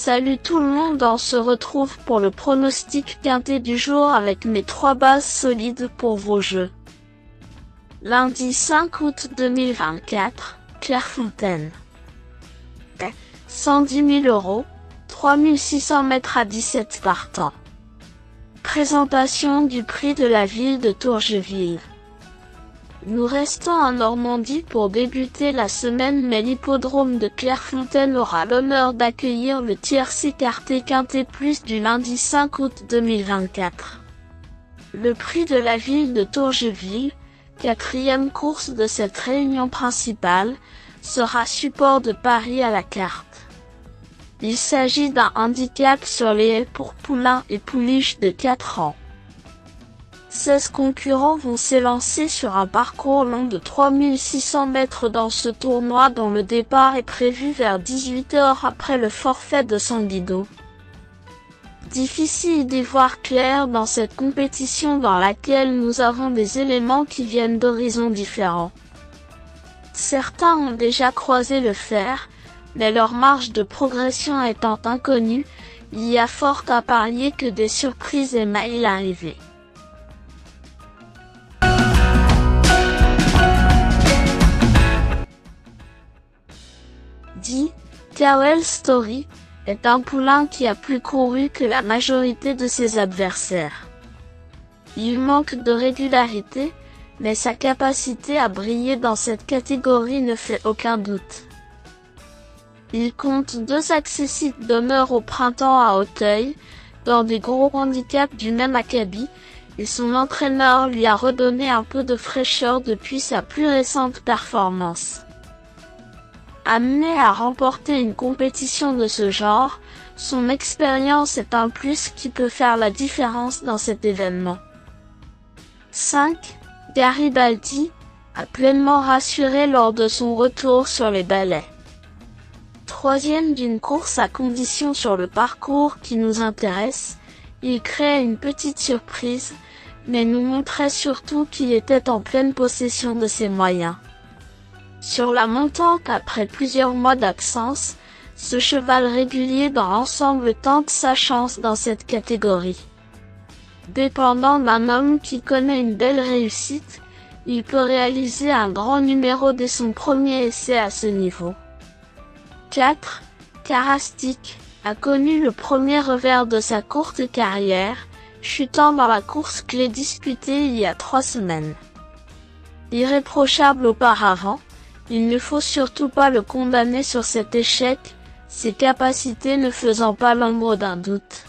Salut tout le monde, on se retrouve pour le pronostic quintet du jour avec mes 3 bases solides pour vos jeux. Lundi 5 août 2024, Clairefontaine. 110 000 €, 3600 mètres à 17 partants. Présentation du prix de la ville de Tourgeville. Nous restons en Normandie pour débuter la semaine, mais l'hippodrome de Clairefontaine aura l'honneur d'accueillir le tiercé écarté quintet plus du lundi 5 août 2024. Le prix de la ville de Tourgeville, 4e course de cette réunion principale, sera support de paris à la carte. Il s'agit d'un handicap sur les haies pour poulains et pouliches de 4 ans. 16 concurrents vont s'élancer sur un parcours long de 3600 mètres dans ce tournoi dont le départ est prévu vers 18 h après le forfait de Sanguido. Difficile d'y voir clair dans cette compétition dans laquelle nous avons des éléments qui viennent d'horizons différents. Certains ont déjà croisé le fer, mais leur marge de progression étant inconnue, il y a fort à parier que des surprises émaillent l'arrivée. Cowell Story est un poulain qui a plus couru que la majorité de ses adversaires. Il manque de régularité, mais sa capacité à briller dans cette catégorie ne fait aucun doute. Il compte 2 accessites d'honneur au printemps à Auteuil, dans des gros handicaps du même acabit, et son entraîneur lui a redonné un peu de fraîcheur depuis sa plus récente performance. Amené à remporter une compétition de ce genre, son expérience est un plus qui peut faire la différence dans cet événement. 5. Garibaldi a pleinement rassuré lors de son retour sur les balais. 3e d'une course à condition sur le parcours qui nous intéresse, il crée une petite surprise, mais nous montrait surtout qu'il était en pleine possession de ses moyens. Sur la montante, après plusieurs mois d'absence, ce cheval régulier dans l'ensemble tente sa chance dans cette catégorie. Dépendant d'un homme qui connaît une belle réussite, il peut réaliser un grand numéro dès son premier essai à ce niveau. 4. Karastik a connu le premier revers de sa courte carrière, chutant dans la course clé disputée il y a 3 semaines. Irréprochable auparavant, il ne faut surtout pas le condamner sur cet échec, ses capacités ne faisant pas l'ombre d'un doute.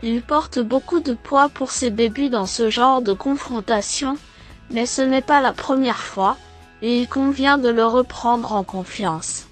Il porte beaucoup de poids pour ses débuts dans ce genre de confrontation, mais ce n'est pas la première fois, et il convient de le reprendre en confiance.